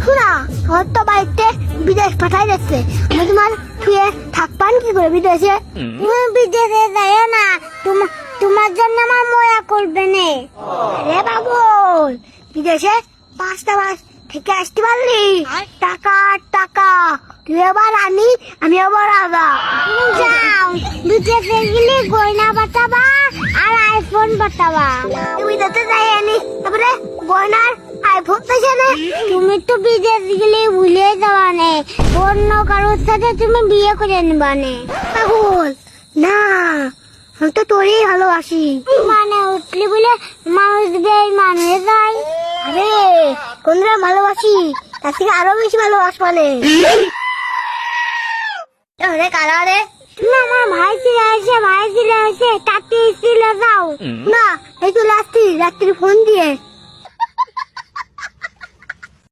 শোনা, আমার তো বাড়িতে বিদেশ পাঠাই যাচ্ছে, আমি তোমার ছুঁয়ে থাকবান কি করে বিদেশে? তুমি বিদেশে যাই না, তোমার জন্য আমার ময়া করবে না রে পাগল। বিদেশে 5টা মাস থেকে আসতে পারলি, টাকা টাকা, তুই এবার রানী, আমি এবার রাজা। তুমি যাও, বিদেশে গেলে গয়না বাঁচাবা আর আইফোন বাঁচাবা। তুমি যাতে যাই আনি, তারপরে গয়নার আইফোন পেছে না। তুমি তো বিদেশ গেলে ভুলে যাওয়া নে, অন্য কারোর সাথে তুমি বিয়ে করে নিবা নে। পাগল না, আমি তো তোরই ভালোবাসি। মানে উঠলি বলে মানুষ বেঈমান হয়ে যায়। আরে কোনরা ভালোবাসি, তার থেকে আরো বেশি ভালোবাসবানে। আরে কারা রে? তুমি আমার ভাই ছিল এসে, ভাই ছিল এসে, তাতে ছিল যাও না, এই তো রাত্রি ফোন দিয়ে